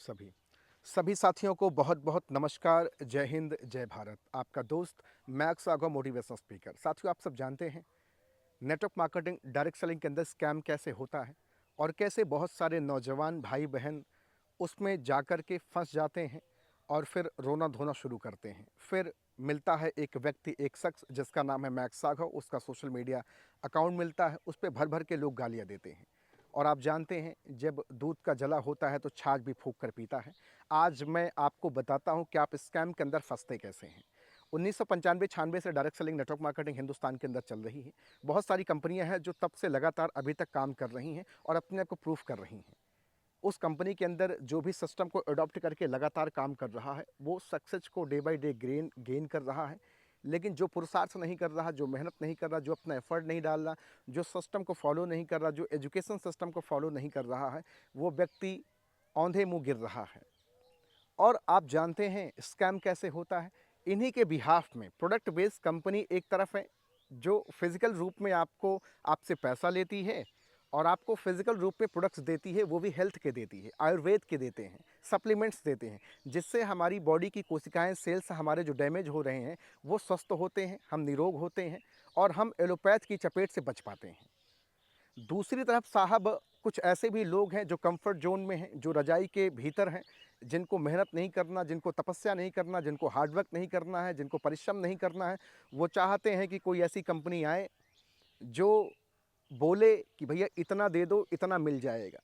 सभी सभी साथियों को बहुत बहुत नमस्कार। जय हिंद, जय भारत। आपका दोस्त मैक्स आगो मोटिवेशनल स्पीकर। साथियों, आप सब जानते हैं नेटवर्क मार्केटिंग डायरेक्ट सेलिंग के अंदर स्कैम कैसे होता है और कैसे बहुत सारे नौजवान भाई बहन उसमें जाकर के फंस जाते हैं और फिर रोना धोना शुरू करते हैं। फिर मिलता है एक व्यक्ति, एक शख्स जिसका नाम है मैक्स सागो। उसका सोशल मीडिया अकाउंट मिलता है, उस पर भर भर के लोग गालियाँ देते हैं। और आप जानते हैं जब दूध का जला होता है तो छाछ भी फूंक कर पीता है। आज मैं आपको बताता हूं कि आप स्कैम के अंदर फंसते कैसे हैं। 1995-96 से direct selling network marketing Hindustan के अंदर चल रही है। बहुत सारी कंपनियां हैं जो तब से लगातार अभी तक काम कर रही हैं और अपने आप को प्रूफ कर रही हैं। उस कंपनी के अंदर जो भी सिस्टम को अडॉप्ट करके लगातार काम कर रहा है वो सक्सेस को डे बाय डे गेन कर रहा है। लेकिन जो पुरुषार्थ नहीं कर रहा, जो मेहनत नहीं कर रहा, जो अपना एफर्ट नहीं डाल रहा, जो सिस्टम को फॉलो नहीं कर रहा, जो एजुकेशन सिस्टम को फॉलो नहीं कर रहा है, वो व्यक्ति औंधे मुंह गिर रहा है। और आप जानते हैं स्कैम कैसे होता है। इन्हीं के बिहाफ में प्रोडक्ट बेस्ड कंपनी एक तरफ है जो फिजिकल रूप में आपसे पैसा लेती है और आपको फिजिकल रूप में प्रोडक्ट्स देती है, वो भी हेल्थ के देती है, आयुर्वेद के देते हैं, सप्लीमेंट्स देते हैं, जिससे हमारी बॉडी की कोशिकाएं, सेल्स हमारे जो डैमेज हो रहे हैं वो स्वस्थ होते हैं, हम निरोग होते हैं और हम एलोपैथ की चपेट से बच पाते हैं। दूसरी तरफ साहब कुछ ऐसे भी लोग हैं जो कंफर्ट जोन में हैं, जो रजाई के भीतर हैं, जिनको मेहनत नहीं करना, जिनको तपस्या नहीं करना, जिनको हार्डवर्क नहीं करना है, जिनको परिश्रम नहीं करना है। वो चाहते हैं कि कोई ऐसी कंपनी आए जो बोले कि भैया इतना दे दो, इतना मिल जाएगा।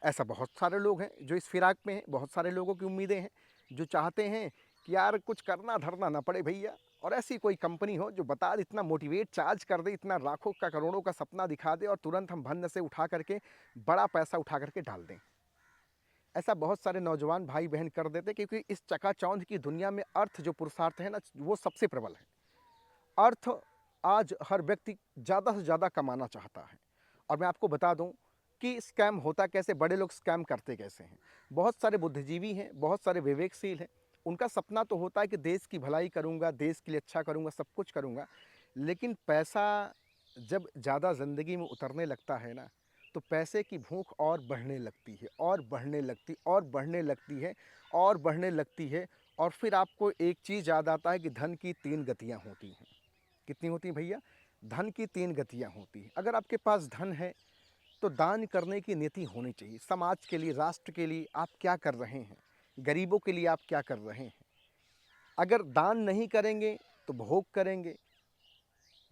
ऐसा बहुत सारे लोग हैं जो इस फिराक में हैं। बहुत सारे लोगों की उम्मीदें हैं जो चाहते हैं कि यार कुछ करना धरना ना पड़े भैया, और ऐसी कोई कंपनी हो जो बता दे, इतना मोटिवेट चार्ज कर दे, इतना लाखों का करोड़ों का सपना दिखा दे और तुरंत हम भन्न से उठा करके बड़ा पैसा उठा करके डाल दें। ऐसा बहुत सारे नौजवान भाई बहन कर देते क्योंकि इस चकाचौंध की दुनिया में अर्थ जो पुरुषार्थ है ना, वो सबसे प्रबल है। अर्थ आज हर व्यक्ति ज़्यादा से ज़्यादा कमाना चाहता है। और मैं आपको बता दूं कि स्कैम होता कैसे, बड़े लोग स्कैम करते कैसे हैं। बहुत सारे बुद्धिजीवी हैं, बहुत सारे विवेकशील हैं। उनका सपना तो होता है कि देश की भलाई करूंगा, देश के लिए अच्छा करूंगा, सब कुछ करूंगा। लेकिन पैसा जब ज़्यादा ज़िंदगी में उतरने लगता है ना, तो पैसे की भूख और बढ़ने लगती है और बढ़ने लगती और बढ़ने लगती है और बढ़ने लगती है। और फिर आपको एक चीज़ याद आता है कि धन की तीन गतियाँ होती हैं। कितनी होती हैं भैया? धन की तीन गतियाँ होती हैं। अगर आपके पास धन है तो दान करने की नीति होनी चाहिए। समाज के लिए, राष्ट्र के लिए आप क्या कर रहे हैं, गरीबों के लिए आप क्या कर रहे हैं। अगर दान नहीं करेंगे तो भोग करेंगे।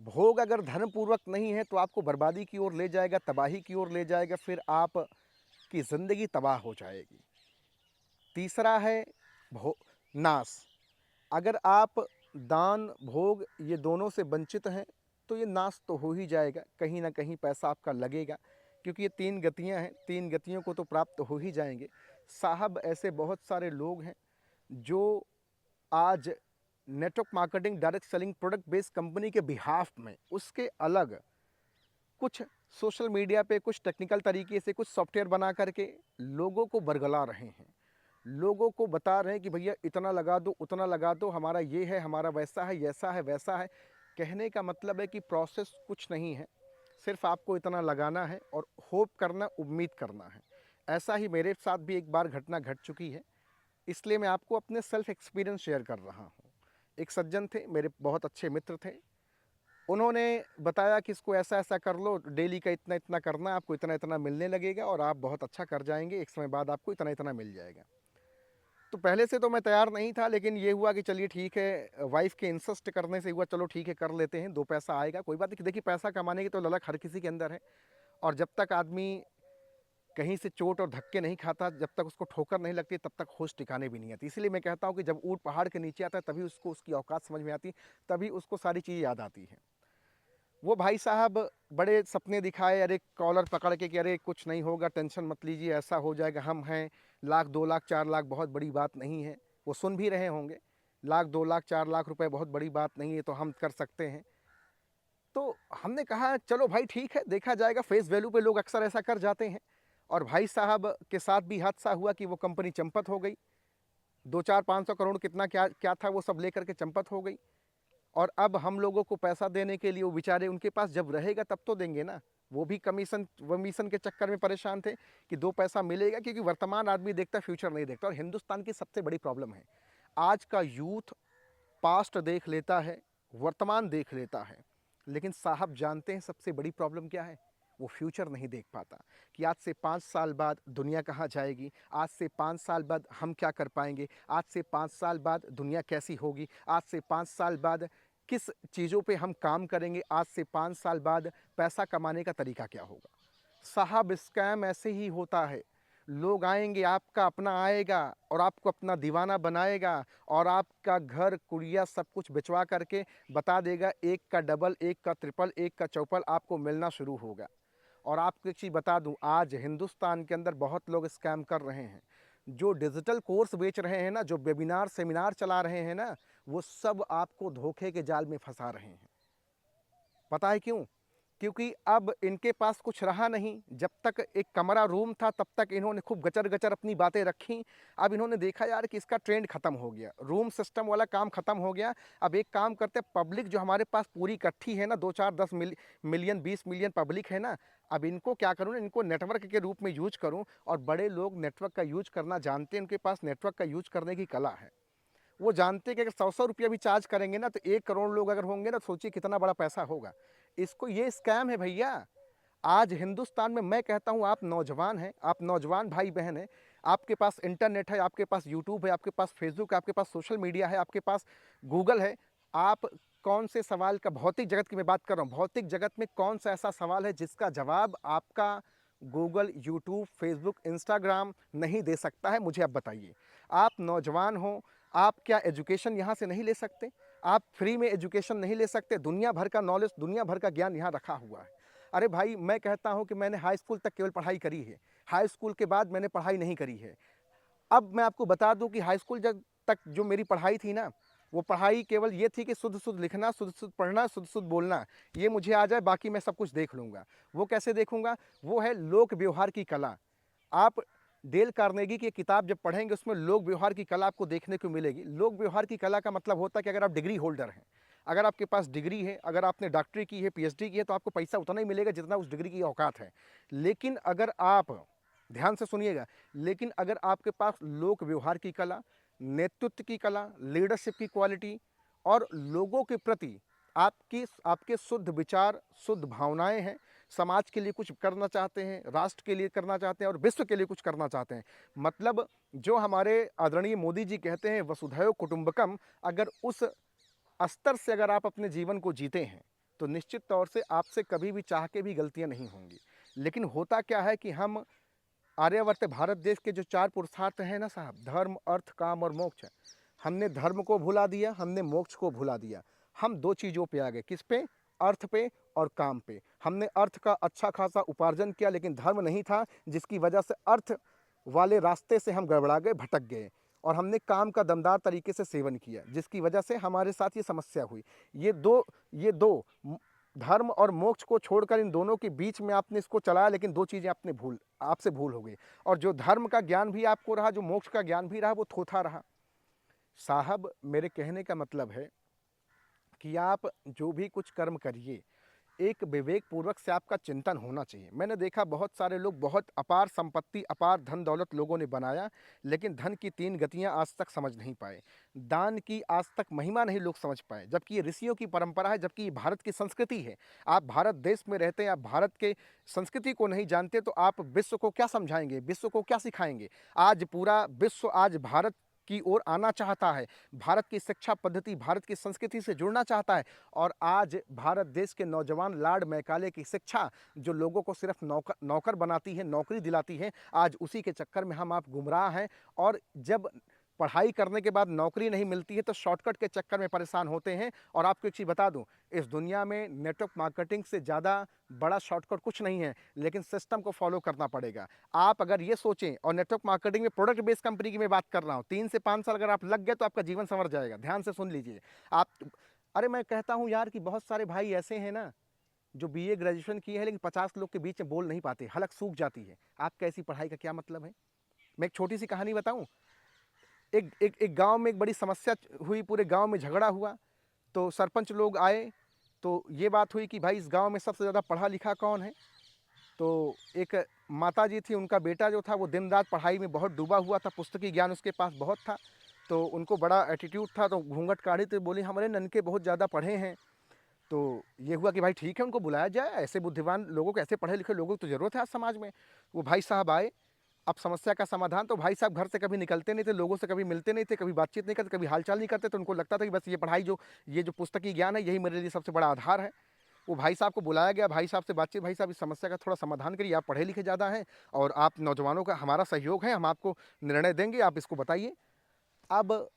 भोग अगर धर्मपूर्वक नहीं है तो आपको बर्बादी की ओर ले जाएगा, तबाही की ओर ले जाएगा, फिर आप की ज़िंदगी तबाह हो जाएगी। तीसरा है भो नाश। अगर आप दान भोग ये दोनों से वंचित हैं तो ये नाश तो हो ही जाएगा, कहीं ना कहीं पैसा आपका लगेगा, क्योंकि ये तीन गतियां हैं, तीन गतियों को तो प्राप्त हो ही जाएंगे। साहब ऐसे बहुत सारे लोग हैं जो आज network marketing direct selling product based company के बिहाफ में उसके अलग कुछ सोशल मीडिया पे कुछ टेक्निकल तरीके से कुछ सॉफ्टवेयर बना करके लोगों को बरगला रहे हैं। लोगों को बता रहे हैं कि भैया इतना लगा दो, उतना लगा दो, हमारा ये है, हमारा वैसा है, ऐसा है, वैसा है। कहने का मतलब है कि प्रोसेस कुछ नहीं है, सिर्फ आपको इतना लगाना है और होप करना, उम्मीद करना है। ऐसा ही मेरे साथ भी एक बार घटना घट चुकी है, इसलिए मैं आपको अपने सेल्फ एक्सपीरियंस शेयर कर रहा हूँ। एक सज्जन थे, मेरे बहुत अच्छे मित्र थे। उन्होंने बताया कि इसको ऐसा ऐसा कर लो, डेली का इतना इतना करना, आपको इतना इतना मिलने लगेगा और आप बहुत अच्छा कर जाएंगे, एक समय बाद आपको इतना इतना मिल जाएगा। तो पहले से तो मैं तैयार नहीं था, लेकिन ये हुआ कि चलिए ठीक है, वाइफ के इंसिस्ट करने से हुआ, चलो ठीक है कर लेते हैं, दो पैसा आएगा, कोई बात नहीं। देखिए पैसा कमाने की तो ललक हर किसी के अंदर है, और जब तक आदमी कहीं से चोट और धक्के नहीं खाता, जब तक उसको ठोकर नहीं लगती, तब तक होश ठिकाने भी नहीं आती। इसीलिए मैं कहता हूँ कि जब ऊँट पहाड़ के नीचे आता है तभी उसको उसकी औकात समझ में आती, तभी उसको सारी चीज़ें याद आती हैं। वो भाई साहब बड़े सपने दिखाए, अरे कॉलर पकड़ के कि अरे कुछ नहीं होगा, टेंशन मत लीजिए, ऐसा हो जाएगा, हम हैं, लाख 2 लाख 4 लाख बहुत बड़ी बात नहीं है। वो सुन भी रहे होंगे, लाख 2 लाख 4 लाख रुपए बहुत बड़ी बात नहीं है, तो हम कर सकते हैं। तो हमने कहा चलो भाई ठीक है, देखा जाएगा, फेस वैल्यू पे लोग अक्सर ऐसा कर जाते हैं। और भाई साहब के साथ भी हादसा हुआ कि वो कंपनी चंपत हो गई। 2 4 500 करोड़ कितना क्या क्या था, वो सब लेकर के चंपत हो गई। और अब हम लोगों को पैसा देने के लिए वो बेचारे, उनके पास जब रहेगा तब तो देंगे ना। वो भी कमीशन वमीशन के चक्कर में परेशान थे कि 2 पैसा मिलेगा, क्योंकि वर्तमान आदमी देखता है, फ्यूचर नहीं देखता। और हिंदुस्तान की सबसे बड़ी प्रॉब्लम है, आज का यूथ पास्ट देख लेता है, वर्तमान देख लेता है, लेकिन साहब जानते हैं सबसे बड़ी प्रॉब्लम क्या है? वो फ्यूचर नहीं देख पाता कि आज से 5 साल बाद दुनिया कहाँ जाएगी, आज से 5 साल बाद हम क्या कर पाएंगे, आज से 5 साल बाद दुनिया कैसी होगी, आज से 5 साल बाद किस चीज़ों पे हम काम करेंगे, आज से 5 साल बाद पैसा कमाने का तरीका क्या होगा। साहब स्कैम ऐसे ही होता है। लोग आएंगे, आपका अपना आएगा और आपको अपना दीवाना बनाएगा, और आपका घर कुड़िया सब कुछ बिचवा करके बता देगा एक का डबल, एक का ट्रिपल, एक का चौपल आपको मिलना शुरू होगा। और आपको एक चीज़ बता दूं, आज हिंदुस्तान के अंदर बहुत लोग स्कैम कर रहे हैं। जो डिजिटल कोर्स बेच रहे हैं ना, जो वेबिनार सेमिनार चला रहे हैं ना, वो सब आपको धोखे के जाल में फंसा रहे हैं। पता है क्यों? क्योंकि अब इनके पास कुछ रहा नहीं। जब तक एक कमरा रूम था तब तक इन्होंने खूब गचर-गचर अपनी बातें रखीं। अब इन्होंने देखा यार कि इसका ट्रेंड खत्म हो गया, रूम सिस्टम वाला काम खत्म हो गया। अब एक काम करते हैं, पब्लिक जो हमारे पास पूरी इकट्ठी है ना, 2, 4, 10 मिलियन 20 मिलियन पब्लिक है ना, अब इनको क्या करूँ ना, इनको नेटवर्क के रूप में यूज़ करूँ। और बड़े लोग नेटवर्क का यूज़ करना जानते हैं, उनके पास नेटवर्क का यूज़ करने की कला है। वो जानते हैं कि अगर 100-100 रुपया भी चार्ज करेंगे ना, तो 1 करोड़ लोग अगर होंगे ना, तो सोचिए कितना बड़ा पैसा होगा। इसको ये स्कैम है भैया। आज हिंदुस्तान में मैं कहता हूँ, आप नौजवान हैं, आप नौजवान भाई-बहन हैं, आपके पास इंटरनेट है, आपके पास यूट्यूब है, आपके पास फेसबुक है, आपके पास सोशल मीडिया है, आपके पास गूगल है। आप कौन से सवाल का, भौतिक जगत की मैं बात कर रहा हूँ, भौतिक जगत में कौन सा ऐसा सवाल है जिसका जवाब आपका गूगल, यूट्यूब, फेसबुक, इंस्टाग्राम नहीं दे सकता है? मुझे आप बताइए। आप नौजवान हो, आप क्या एजुकेशन यहाँ से नहीं ले सकते? आप फ्री में एजुकेशन नहीं ले सकते? दुनिया भर का नॉलेज, दुनिया भर का ज्ञान यहाँ रखा हुआ है। अरे भाई, मैं कहता हूँ कि मैंने हाई स्कूल तक केवल पढ़ाई करी है। हाई स्कूल के बाद मैंने पढ़ाई नहीं करी है। अब मैं आपको बता दूँ कि हाई स्कूल जब तक जो मेरी पढ़ाई थी ना, वो पढ़ाई केवल ये थी कि शुद्ध-शुद्ध लिखना, शुद्ध-शुद्ध पढ़ना, शुद्ध-शुद्ध बोलना। ये मुझे आ जाए, बाकी मैं सब कुछ देख लूँगा। वो कैसे देखूँगा? वो है लोक व्यवहार की कला। आप डेल कार्नेगी की किताब जब पढ़ेंगे, उसमें लोक व्यवहार की कला आपको देखने को मिलेगी। लोक व्यवहार की कला का मतलब होता है कि अगर आप डिग्री होल्डर हैं, अगर आपके पास डिग्री है, अगर आपने डॉक्टरी की है, पीएचडी की है, तो आपको पैसा उतना ही मिलेगा जितना उस डिग्री की औकात है। लेकिन अगर आप, ध्यान से सुनिएगा, लेकिन अगर आपके पास लोक व्यवहार की कला, नेतृत्व की कला, लीडरशिप की क्वालिटी और लोगों के प्रति आपकी आपके शुद्ध विचार, शुद्ध भावनाएं हैं, समाज के लिए कुछ करना चाहते हैं, राष्ट्र के लिए करना चाहते हैं और विश्व के लिए कुछ करना चाहते हैं, मतलब जो हमारे आदरणीय मोदी जी कहते हैं वसुधैव कुटुंबकम, अगर उस स्तर से अगर आप अपने जीवन को जीते हैं, तो निश्चित तौर से आपसे कभी भी चाह के भी गलतियां नहीं होंगी। लेकिन होता क्या है कि हम आर्यावर्त भारत देश के जो 4 पुरुषार्थ हैं ना साहब, धर्म, अर्थ, काम और मोक्ष, हमने धर्म को भुला दिया, हमने मोक्ष को भुला दिया। हम 2 चीज़ों पे आ गए, किस पे? अर्थ पे और काम पे। हमने अर्थ का अच्छा खासा उपार्जन किया, लेकिन धर्म नहीं था, जिसकी वजह से अर्थ वाले रास्ते से हम गड़बड़ा गए, भटक गए। और हमने काम का दमदार तरीके से सेवन किया, जिसकी वजह से हमारे साथ ये समस्या हुई। ये दो धर्म और मोक्ष को छोड़कर इन दोनों के बीच में आपने इसको चलाया, लेकिन 2 चीज़ें आपसे भूल हो गई। और जो धर्म का ज्ञान भी आपको रहा, जो मोक्ष का ज्ञान भी रहा, वो थोथा रहा। साहब, मेरे कहने का मतलब है कि आप जो भी कुछ कर्म करिए, एक विवेकपूर्वक से आपका चिंतन होना चाहिए। मैंने देखा बहुत सारे लोग, बहुत अपार संपत्ति, अपार धन दौलत लोगों ने बनाया, लेकिन धन की 3 गतियां आज तक समझ नहीं पाए। दान की आज तक महिमा नहीं लोग समझ पाए, जबकि ये ऋषियों की परंपरा है, जबकि ये भारत की संस्कृति है। आप भारत देश में रहते हैं, आप भारत के संस्कृति को नहीं जानते, तो आप विश्व को क्या समझाएंगे, विश्व को क्या सिखाएंगे? आज पूरा विश्व आज भारत की ओर आना चाहता है, भारत की शिक्षा पद्धति, भारत की संस्कृति से जुड़ना चाहता है। और आज भारत देश के नौजवान लॉर्ड मैकाले की शिक्षा, जो लोगों को सिर्फ नौकर नौकर बनाती है, नौकरी दिलाती है, आज उसी के चक्कर में हम आप गुमराह हैं। और जब पढ़ाई करने के बाद नौकरी नहीं मिलती है, तो शॉर्टकट के चक्कर में परेशान होते हैं। और आपको एक चीज़ बता दूं, इस दुनिया में नेटवर्क मार्केटिंग से ज़्यादा बड़ा शॉर्टकट कुछ नहीं है, लेकिन सिस्टम को फॉलो करना पड़ेगा। आप अगर ये सोचें, और नेटवर्क मार्केटिंग में प्रोडक्ट बेस्ड कंपनी की मैं बात कर रहा हूँ, 3 से 5 साल अगर आप लग गए, तो आपका जीवन संवर जाएगा। ध्यान से सुन लीजिए आप। अरे मैं कहता हूँ यार कि बहुत सारे भाई ऐसे हैं ना, जो बीए ग्रेजुएशन किए हैं, लेकिन 50 लोग के बीच में बोल नहीं पाते, हलक सूख जाती है। आपका ऐसी पढ़ाई का क्या मतलब है? मैं एक छोटी सी कहानी बताऊं। एक गांव में एक बड़ी समस्या हुई, पूरे गांव में झगड़ा हुआ। तो सरपंच लोग आए, तो ये बात हुई कि भाई इस गांव में सबसे ज़्यादा पढ़ा लिखा कौन है? तो एक माताजी थी, उनका बेटा जो था वो दिन रात पढ़ाई में बहुत डूबा हुआ था, पुस्तकीय ज्ञान उसके पास बहुत था। तो उनको बड़ा एटीट्यूड था, तो घूंघट काढ़ी तो बोली हमारे ननके बहुत ज़्यादा पढ़े हैं। तो ये हुआ कि भाई ठीक है, उनको बुलाया जाए, ऐसे बुद्धिमान लोगों को, ऐसे पढ़े लिखे लोगों को तो ज़रूरत है आज समाज में। वो भाई साहब आए। अब समस्या का समाधान, तो भाई साहब घर से कभी निकलते नहीं थे, लोगों से कभी मिलते नहीं थे, कभी बातचीत नहीं करते, कभी हालचाल नहीं करते, तो उनको लगता था कि बस ये पढ़ाई जो, ये जो पुस्तकीय ज्ञान है, यही मेरे लिए सबसे बड़ा आधार है। वो भाई साहब को बुलाया गया, भाई साहब से बातचीत, भाई साहब इस समस्या का थोड़ा समाधान करिए, आप पढ़े लिखे ज़्यादा हैं और आप नौजवानों का हमारा सहयोग है, हम आपको निर्णय देंगे, आप इसको बताइए। अब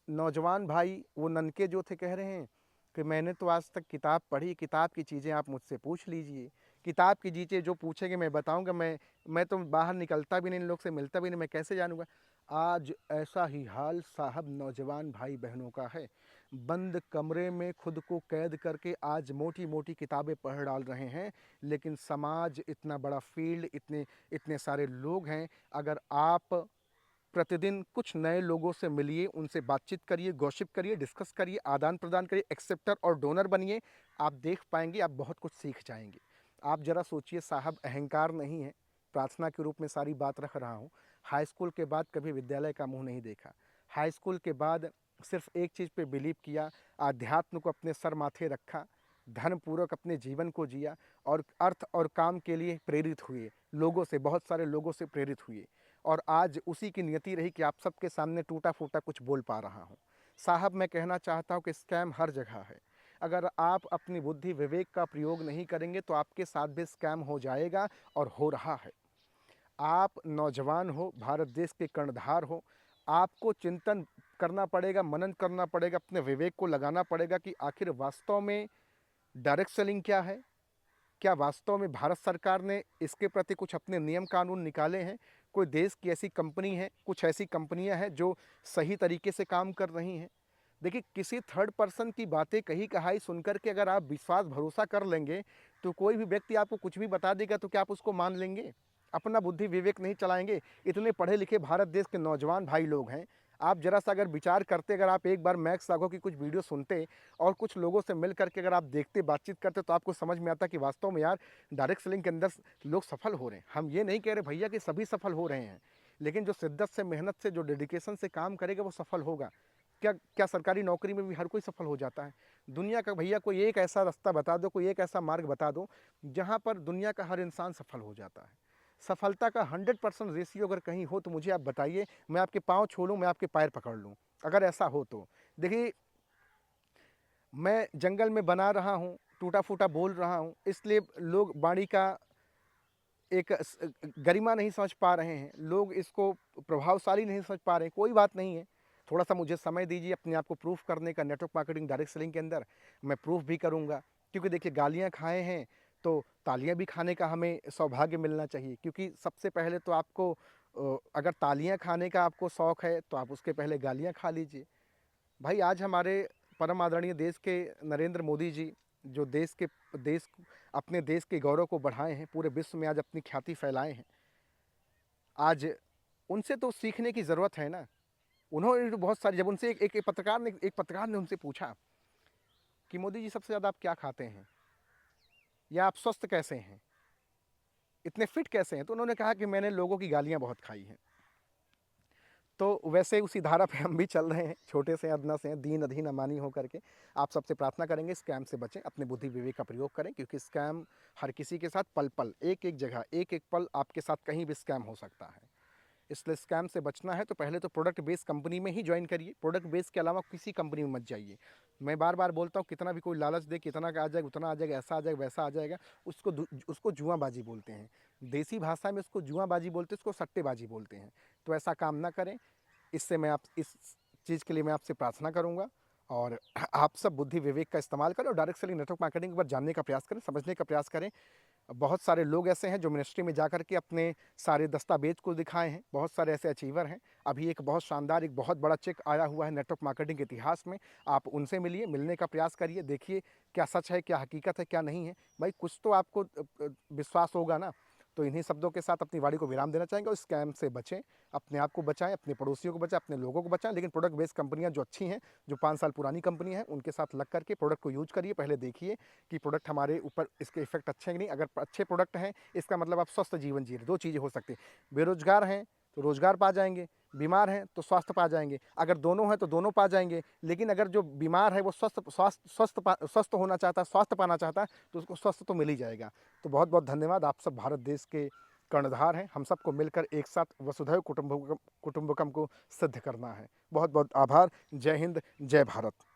नौजवान भाई वो ननके जो थे कह रहे हैं कि मैंने तो आज तक किताब पढ़ी, किताब की चीज़ें आप मुझसे पूछ लीजिए, किताब की चीज़ें जो पूछेंगे मैं बताऊंगा, मैं तो बाहर निकलता भी नहीं, इन लोग से मिलता भी नहीं, मैं कैसे जानूंगा। आज ऐसा ही हाल साहब नौजवान भाई बहनों का है। बंद कमरे में खुद को कैद करके आज मोटी मोटी किताबें पढ़ डाल रहे हैं, लेकिन समाज इतना बड़ा फील्ड, इतने इतने सारे लोग हैं। अगर आप प्रतिदिन कुछ नए लोगों से मिलिए, उनसे बातचीत करिए, गॉसिप करिए, डिस्कस करिए, आदान प्रदान करिए, एक्सेप्टर और डोनर बनिए, आप देख पाएंगे, आप बहुत कुछ सीख जाएंगे। आप जरा सोचिए साहब, अहंकार नहीं है, प्रार्थना के रूप में सारी बात रख रहा हूँ। हाई स्कूल के बाद कभी विद्यालय का मुंह नहीं देखा। हाई स्कूल के बाद सिर्फ एक चीज़ पे बिलीव किया, आध्यात्म को अपने सर माथे रखा, धर्मपूर्वक अपने जीवन को जिया और अर्थ और काम के लिए प्रेरित हुए, लोगों से, बहुत सारे लोगों से प्रेरित हुए। और आज उसी की नियति रही कि आप सबके सामने टूटा फूटा कुछ बोल पा रहा हूँ। साहब मैं कहना चाहता हूँ कि स्कैम हर जगह है। अगर आप अपनी बुद्धि विवेक का प्रयोग नहीं करेंगे तो आपके साथ भी स्कैम हो जाएगा और हो रहा है। आप नौजवान हो, भारत देश के कर्णधार हो, आपको चिंतन करना पड़ेगा, मनन करना पड़ेगा, अपने विवेक को लगाना पड़ेगा कि आखिर वास्तव में डायरेक्ट सेलिंग क्या है। क्या वास्तव में भारत सरकार ने इसके प्रति कुछ अपने नियम कानून निकाले हैं? कोई देश की ऐसी कंपनी है, कुछ ऐसी कंपनियां हैं जो सही तरीके से काम कर रही हैं? देखिए, किसी थर्ड पर्सन की बातें कही कहाई सुनकर के अगर आप विश्वास भरोसा कर लेंगे, तो कोई भी व्यक्ति आपको कुछ भी बता देगा तो क्या आप उसको मान लेंगे? अपना बुद्धि विवेक नहीं चलाएंगे? इतने पढ़े लिखे भारत देश के नौजवान भाई लोग हैं, आप जरा सा अगर विचार करते, अगर आप एक बार मैक्स सागो की कुछ वीडियो सुनते और कुछ लोगों से मिल करके अगर आप देखते, बातचीत करते, तो आपको समझ में आता कि वास्तव में यार डायरेक्ट सेलिंग के अंदर लोग सफल हो रहे हैं। हम ये नहीं कह रहे भैया कि सभी सफल हो रहे हैं, लेकिन जो शिद्दत से, मेहनत से, जो डेडिकेशन से काम करेगा वो सफल होगा। क्या क्या सरकारी नौकरी में भी हर कोई सफल हो जाता है? दुनिया का भैया कोई एक ऐसा रास्ता बता दो, कोई एक ऐसा मार्ग बता दो जहाँ पर दुनिया का हर इंसान सफल हो जाता है। सफलता का 100% रेशियो अगर कहीं हो तो मुझे आप बताइए, मैं आपके पाँव छू लूँ, मैं आपके पैर पकड़ लूँ, अगर ऐसा हो तो। देखिए, मैं जंगल में बना रहा हूँ, टूटा फूटा बोल रहा हूँ, इसलिए लोग वाणी का एक गरिमा नहीं समझ पा रहे हैं, लोग इसको प्रभावशाली नहीं समझ पा रहे हैं। कोई बात नहीं है, थोड़ा सा मुझे समय दीजिए अपने आप को प्रूफ करने का। नेटवर्क मार्केटिंग डायरेक्ट सेलिंग के अंदर मैं प्रूफ भी करूंगा, क्योंकि देखिए गालियां खाए हैं तो तालियां भी खाने का हमें सौभाग्य मिलना चाहिए। क्योंकि सबसे पहले तो आपको अगर तालियां खाने का आपको शौक है तो आप उसके पहले गालियां खा लीजिए। भाई आज हमारे परम आदरणीय देश के नरेंद्र मोदी जी, जो देश अपने देश के गौरव को बढ़ाए हैं, पूरे विश्व में आज अपनी ख्याति फैलाए हैं, आज उनसे तो सीखने की ज़रूरत है ना। उन्होंने तो बहुत सारी, जब उनसे एक पत्रकार ने उनसे पूछा कि मोदी जी सबसे ज़्यादा आप क्या खाते हैं, या आप स्वस्थ कैसे हैं, इतने फिट कैसे हैं, तो उन्होंने कहा कि मैंने लोगों की गालियाँ बहुत खाई हैं। तो वैसे उसी धारा पे हम भी चल रहे हैं, छोटे से अदना से हैं, दीन अधीन अमानी होकर के। आप सबसे प्रार्थना करेंगे स्कैम से बचें, अपने बुद्धि विवेक का प्रयोग करें, क्योंकि स्कैम हर किसी के साथ पल पल, एक एक जगह, एक एक पल आपके साथ कहीं भी स्कैम हो सकता है। इसलिए स्कैम से बचना है तो पहले तो प्रोडक्ट बेस्ड कंपनी में ही ज्वाइन करिए, प्रोडक्ट बेस्ड के अलावा किसी कंपनी में मत जाइए। मैं बार बार बोलता हूँ, कितना भी कोई लालच दे, कितना का आ जाएगा, उतना आ जाएगा, ऐसा आ जाएगा, वैसा आ जाएगा, उसको जुआबाजी बोलते हैं। देसी भाषा में उसको जुआबाजी बोलते हैं, उसको सट्टेबाजी बोलते हैं। तो ऐसा काम ना करें। इससे मैं आप इस चीज़ के लिए मैं आपसे प्रार्थना करूँगा, और आप सब बुद्धि विवेक का इस्तेमाल करें और डायरेक्ट सेलिंग नेटवर्क मार्केटिंग के बारे जानने का प्रयास करें, समझने का प्रयास करें। बहुत सारे लोग ऐसे हैं जो मिनिस्ट्री में जाकर के अपने सारे दस्तावेज को दिखाए हैं, बहुत सारे ऐसे अचीवर हैं। अभी एक बहुत शानदार, एक बहुत बड़ा चेक आया हुआ है नेटवर्क मार्केटिंग के इतिहास में, आप उनसे मिलिए, मिलने का प्रयास करिए, देखिए क्या सच है, क्या हकीकत है, क्या नहीं है। भाई कुछ तो आपको विश्वास होगा ना। तो इन्हीं शब्दों के साथ अपनी वाणी को विराम देना चाहेंगे और स्कैम से बचें, अपने आप को बचाएँ, अपने पड़ोसियों को बचाएँ, अपने लोगों को बचाएँ। लेकिन प्रोडक्ट बेस्ड कंपनियाँ जो अच्छी हैं, जो 5 साल पुरानी कंपनी हैं, उनके साथ लग करके प्रोडक्ट को यूज़ करिए। पहले देखिए कि प्रोडक्ट हमारे ऊपर इसके इफ़ेक्ट अच्छे हैं कि नहीं। अगर अच्छे प्रोडक्ट हैं, इसका मतलब आप स्वस्थ जीवन जी रहे हैं। 2 चीज़ें हो सकती हैं। बेरोज़गार हैं, तो रोज़गार पा जाएँगे, बीमार हैं, तो स्वास्थ्य पा जाएँगे। अगर दोनों हैं, तो दोनों पा जाएँगे। लेकिन अगर जो बीमार है, वो स्वस्थ होना चाहता है, स्वास्थ्य पाना चाहता है, तो उसको स्वस्थ तो मिल ही जाएगा। तो बहुत-बहुत धन्यवाद। आप सब भारत देश के कर्णधार हैं। हम सबको मिलकर एक साथ वसुधैव कुटुंबकम को सिद्ध करना है। बहुत-बहुत आभार। जय हिंद, जय भारत।